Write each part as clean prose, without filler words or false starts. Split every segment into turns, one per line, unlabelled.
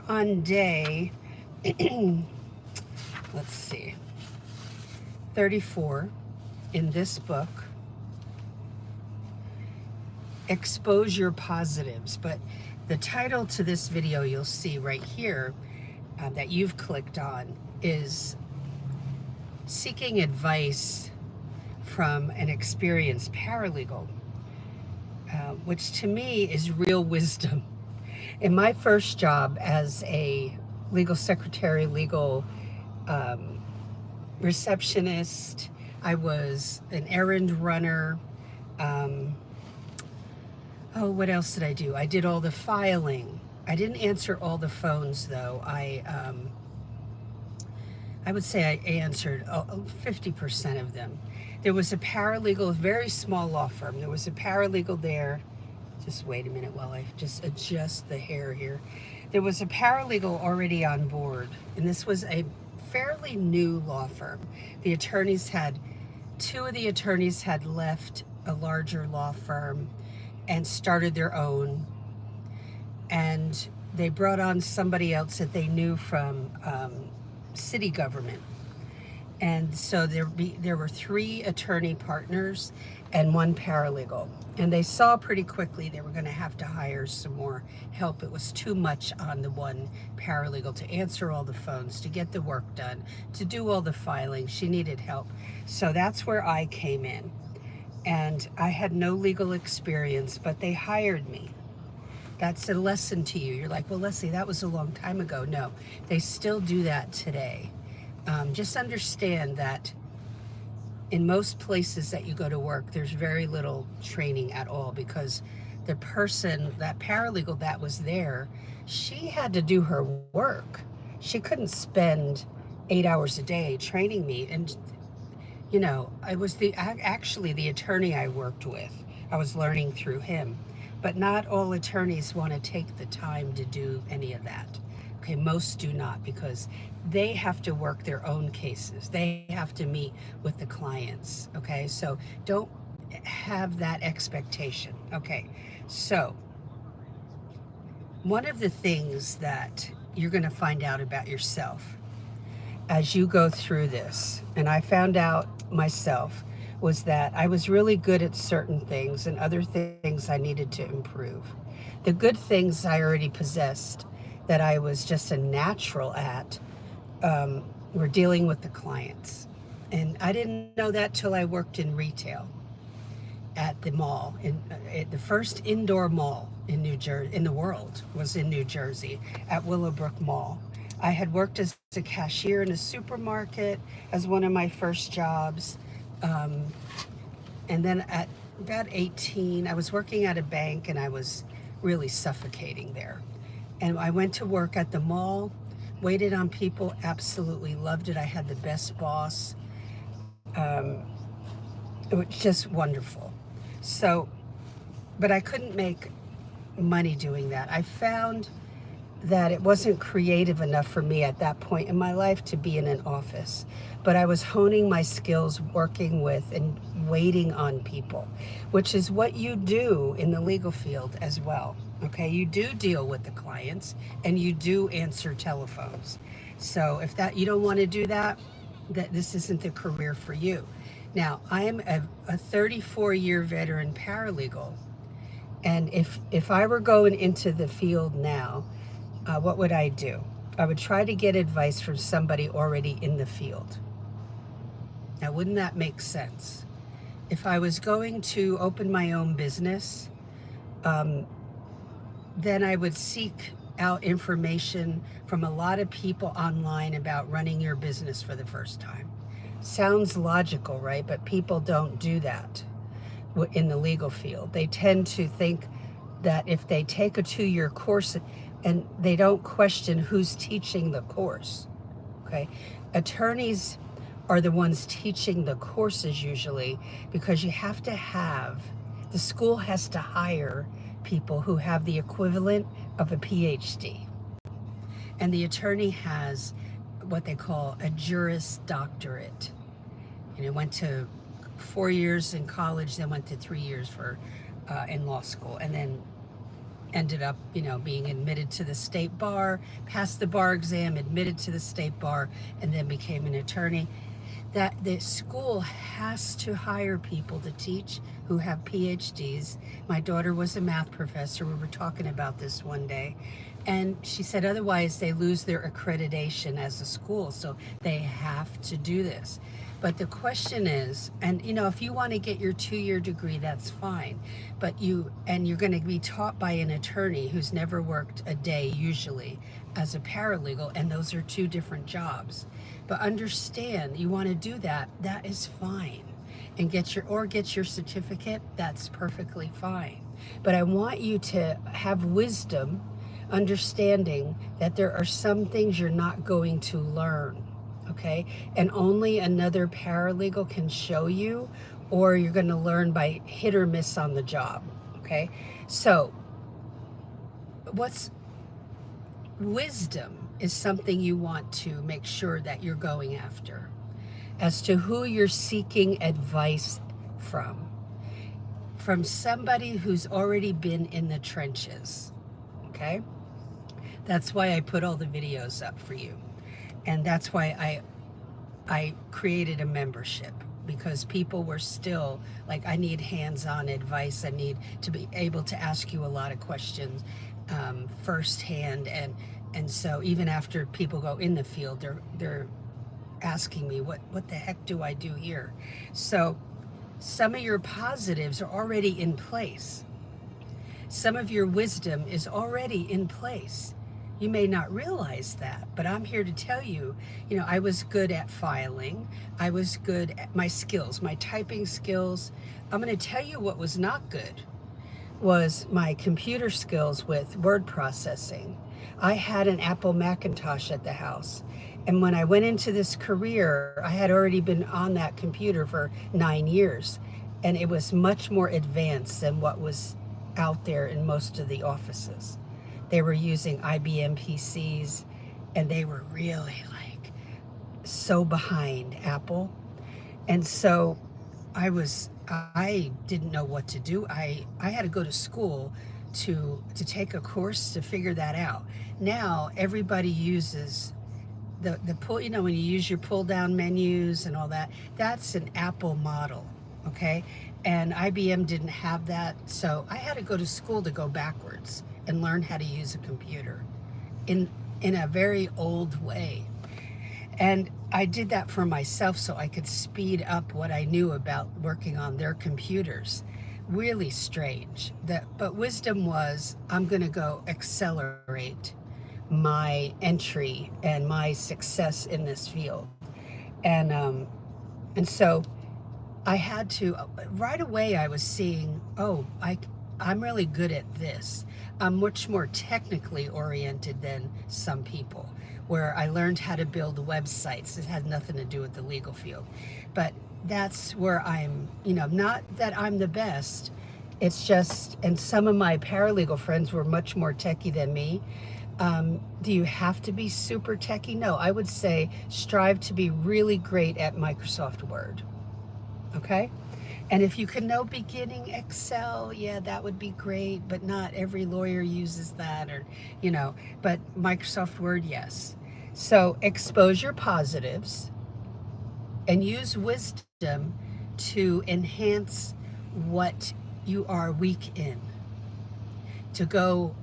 on day, let's see, 34 in this book, Expose Your Positives. But the title to this video you'll see right here that you've clicked on is Seeking Advice from an Experienced Paralegal, which to me is real wisdom. In my first job as a legal secretary, legal receptionist, I was an errand runner. What else did I do? I did all the filing. I didn't answer all the phones though. I would say I answered 50% of them. There was a paralegal, a very small law firm. There was a paralegal there. Just wait a minute while I just adjust the hair here. There was a paralegal already on board, and this was a fairly new law firm. Two of the attorneys had left a larger law firm and started their own, and they brought on somebody else that they knew from city government. And so there were 3 attorney partners and 1 paralegal. And they saw pretty quickly they were going to have to hire some more help. It was too much on the 1 paralegal to answer all the phones, to get the work done, to do all the filing. She needed help. So that's where I came in. And I had no legal experience, but they hired me. That's a lesson to you. You're like, well, Leslie, that was a long time ago. No, they still do that today. Just understand that in most places that you go to work, there's very little training at all, because the person, that paralegal that was there, she had to do her work. She couldn't spend 8 hours a day training me. And, you know, I was actually the attorney I worked with. I was learning through him. But not all attorneys want to take the time to do any of that. Okay, most do not, because they have to work their own cases. They have to meet with the clients. Okay, so don't have that expectation. Okay, so one of the things that you're going to find out about yourself as you go through this, and I found out myself, was that I was really good at certain things and other things I needed to improve. The good things I already possessed that I was just a natural at were dealing with the clients. And I didn't know that till I worked in retail at the mall. At the first indoor mall in New Jersey, in the world, was in New Jersey at Willowbrook Mall. I had worked as a cashier in a supermarket as one of my first jobs. And then at about 18, I was working at a bank and I was really suffocating there. And I went to work at the mall, waited on people, absolutely loved it. I had the best boss. It was just wonderful. So, but I couldn't make money doing that. I found that it wasn't creative enough for me at that point in my life to be in an office. But I was honing my skills working with and waiting on people, which is what you do in the legal field as well. Okay, you do deal with the clients and you do answer telephones. So if that you don't want to do that, this isn't the career for you. Now, I am a 34-year veteran paralegal, and if I were going into the field now, what would I do? I would try to get advice from somebody already in the field. Now, wouldn't that make sense? If I was going to open my own business, then I would seek out information from a lot of people online about running your business for the first time. Sounds logical, right? But people don't do that in the legal field. They tend to think that if they take a 2-year course, and they don't question who's teaching the course, okay? Attorneys are the ones teaching the courses usually, because you have to have, the school has to hire people who have the equivalent of a PhD. And the attorney has what they call a Juris Doctorate. And it went to 4 years in college, then went to 3 years in law school, and then ended up, being admitted to the state bar, passed the bar exam, admitted to the state bar, and then became an attorney. That the school has to hire people to teach who have PhDs. My daughter was a math professor. We were talking about this one day. And she said otherwise they lose their accreditation as a school. So they have to do this. But the question is, and if you want to get your 2-year degree, that's fine. But you're going to be taught by an attorney who's never worked a day usually as a paralegal, and those are two different jobs. But understand, you want to do that, that is fine. And get your certificate, that's perfectly fine. But I want you to have wisdom, understanding that there are some things you're not going to learn. Okay, and only another paralegal can show you, or you're going to learn by hit or miss on the job. Okay, so what's wisdom is something you want to make sure that you're going after as to who you're seeking advice from somebody who's already been in the trenches. Okay, that's why I put all the videos up for you. And that's why I created a membership, because people were still like, I need hands-on advice. I need to be able to ask you a lot of questions firsthand. And so even after people go in the field, they're asking me, what the heck do I do here? So some of your positives are already in place. Some of your wisdom is already in place. You may not realize that, but I'm here to tell you, I was good at filing. I was good at my skills, my typing skills. I'm going to tell you what was not good was my computer skills with word processing. I had an Apple Macintosh at the house. And when I went into this career, I had already been on that computer for 9 years. And it was much more advanced than what was out there in most of the offices. They were using IBM PCs, and they were really like so behind Apple. And so I didn't know what to do. I had to go to school to take a course to figure that out. Now everybody uses the pull, when you use your pull down menus and all that, that's an Apple model. Okay. And IBM didn't have that. So I had to go to school to go backwards and learn how to use a computer in a very old way. And I did that for myself so I could speed up what I knew about working on their computers. Really strange. But wisdom was, I'm going to go accelerate my entry and my success in this field. And so I had to, right away I was seeing, I'm really good at this. I'm much more technically oriented than some people, where I learned how to build websites. It had nothing to do with the legal field. But that's where I'm, not that I'm the best. It's just, and some of my paralegal friends were much more techie than me. Do you have to be super techie? No, I would say strive to be really great at Microsoft Word. Okay? And if you can know beginning Excel, yeah, that would be great, but not every lawyer uses that, or, but Microsoft Word, yes. So expose your positives and use wisdom to enhance what you are weak in, to go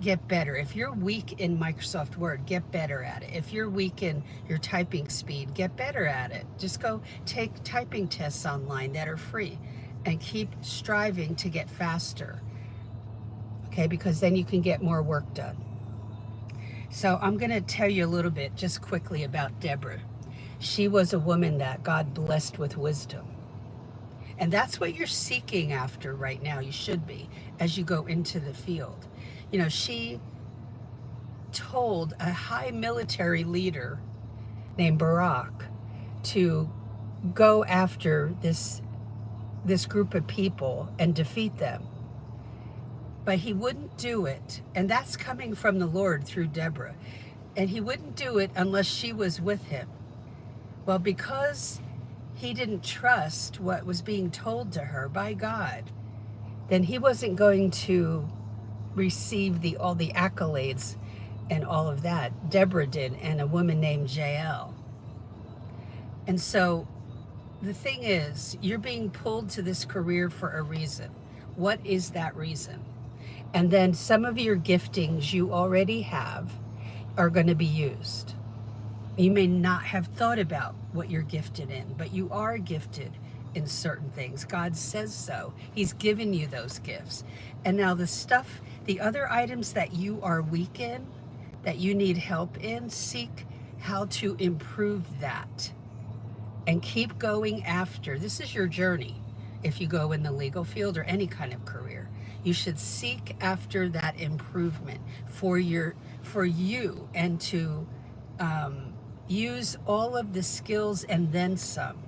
get better. If you're weak in Microsoft Word, get better at it. If you're weak in your typing speed, get better at it. Just go take typing tests online that are free and keep striving to get faster. Okay, because then you can get more work done. So I'm going to tell you a little bit just quickly about Deborah. She was a woman that God blessed with wisdom. And that's what you're seeking after right now. You should be, as you go into the field. She told a high military leader named Barack to go after this group of people and defeat them. But he wouldn't do it. And that's coming from the Lord through Deborah. And he wouldn't do it unless she was with him. Well, because he didn't trust what was being told to her by God, then he wasn't going to receive all the accolades and all of that. Deborah did, and a woman named JL. And so the thing is, you're being pulled to this career for a reason. What is that reason? And then some of your giftings you already have are going to be used. You may not have thought about what you're gifted in, but you are gifted in certain things. God says so. He's given you those gifts. And now the other items that you are weak in, that you need help in, seek how to improve that. And keep going after. This is your journey. If you go in the legal field or any kind of career, you should seek after that improvement for you, and to use all of the skills and then some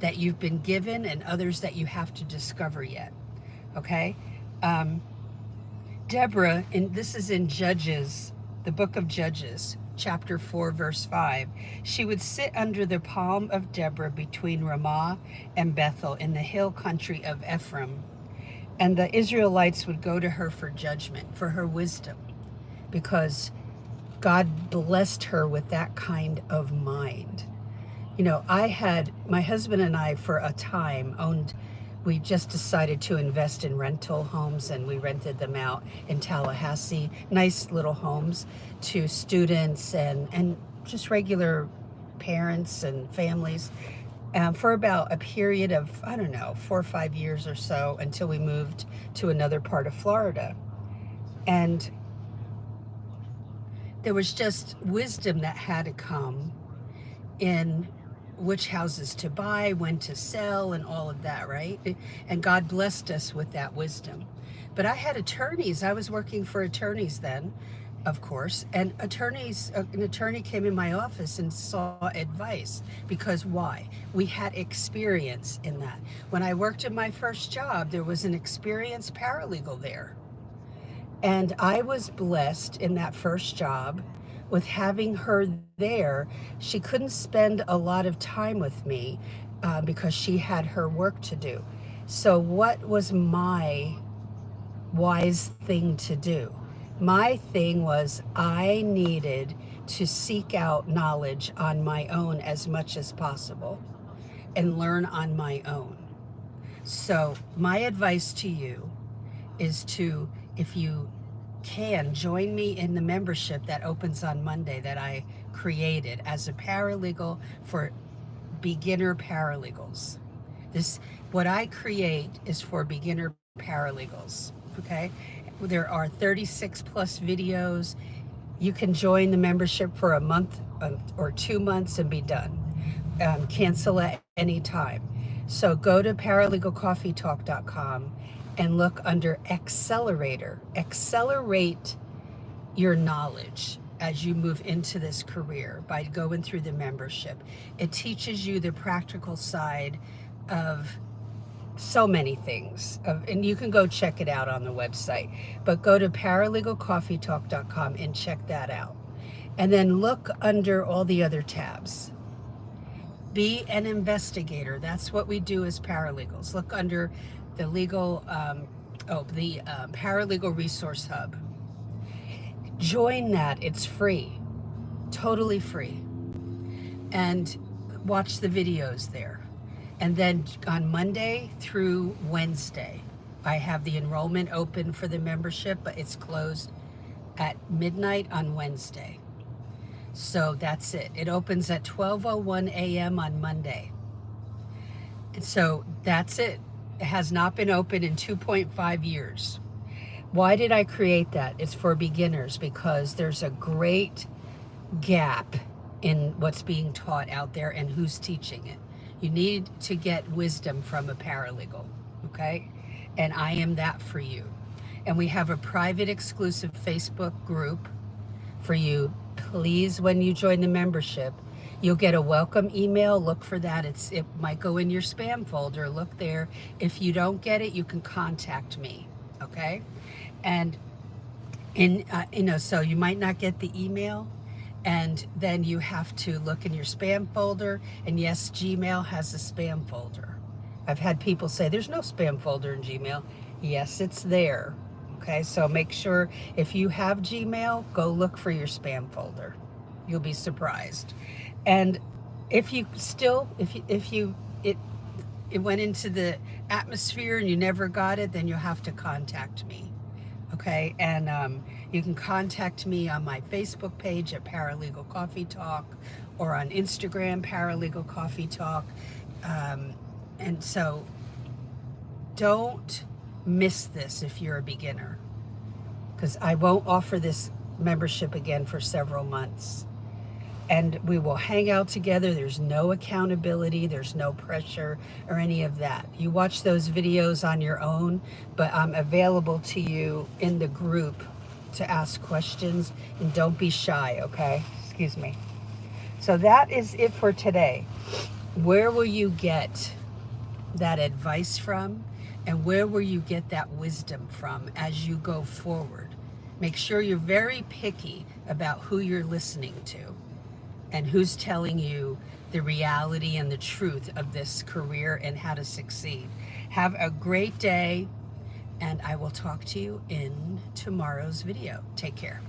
that you've been given and others that you have to discover yet. Okay? Deborah, and this is in Judges, the book of Judges, chapter 4, verse 5. She would sit under the palm of Deborah between Ramah and Bethel in the hill country of Ephraim. And the Israelites would go to her for judgment, for her wisdom, because God blessed her with that kind of mind. You know, my husband and I for a time we just decided to invest in rental homes, and we rented them out in Tallahassee, nice little homes to students and just regular parents and families for about a period of, I don't know, 4 or 5 years or so, until we moved to another part of Florida. And there was just wisdom that had to come in which houses to buy, when to sell, and all of that, right? And God blessed us with that wisdom. But I had attorneys. I was working for attorneys then, of course, and an attorney came in my office and saw advice. Because why? We had experience in that. When I worked in my first job, there was an experienced paralegal there. And I was blessed in that first job with having her there. She couldn't spend a lot of time with me because she had her work to do. So what was my wise thing to do? My thing was I needed to seek out knowledge on my own as much as possible and learn on my own. So my advice to you is to, if you can, join me in the membership that opens on Monday that I created as a paralegal for beginner paralegals. What I create is for beginner paralegals, okay? There are 36 plus videos. You can join the membership for a month or 2 months and be done. Cancel at any time. So go to paralegalcoffeetalk.com and look under Accelerator. Accelerate your knowledge as you move into this career by going through the membership. It teaches you the practical side of so many things, and you can go check it out on the website. But go to paralegalcoffeetalk.com and check that out. And then look under all the other tabs. Be an investigator. That's what we do as paralegals. Look under the Paralegal Resource Hub. Join that. It's free, totally free. And watch the videos there. And then on Monday through Wednesday, I have the enrollment open for the membership, but it's closed at midnight on Wednesday. So that's it. It opens at 12:01 a.m. on Monday. And so that's it. It has not been open in 2.5 years. Why did I create that? It's for beginners because there's a great gap in what's being taught out there and who's teaching it. You need to get wisdom from a paralegal, okay? And I am that for you. And we have a private exclusive Facebook group for you. Please, when you join the membership, you'll get a welcome email. Look for that. It might go in your spam folder. Look there. If you don't get it, you can contact me, okay? And so you might not get the email, and then you have to look in your spam folder. And yes, Gmail has a spam folder. I've had people say there's no spam folder in Gmail. Yes, it's there, Okay, so make sure if you have Gmail, go look for your spam folder. You'll be surprised. And if you still, if you it went into the atmosphere and you never got it, then you'll have to contact me. Okay, and you can contact me on my Facebook page at Paralegal Coffee Talk, or on Instagram, Paralegal Coffee Talk. And so don't miss this if you're a beginner, because I won't offer this membership again for several months. And we will hang out together. There's no accountability, there's no pressure or any of that. You watch those videos on your own, but I'm available to you in the group to ask questions, and don't be shy, okay? Excuse me. So that is it for today. Where will you get that advice from? And where will you get that wisdom from as you go forward? Make sure you're very picky about who you're listening to and who's telling you the reality and the truth of this career and how to succeed. Have a great day, and I will talk to you in tomorrow's video. Take care.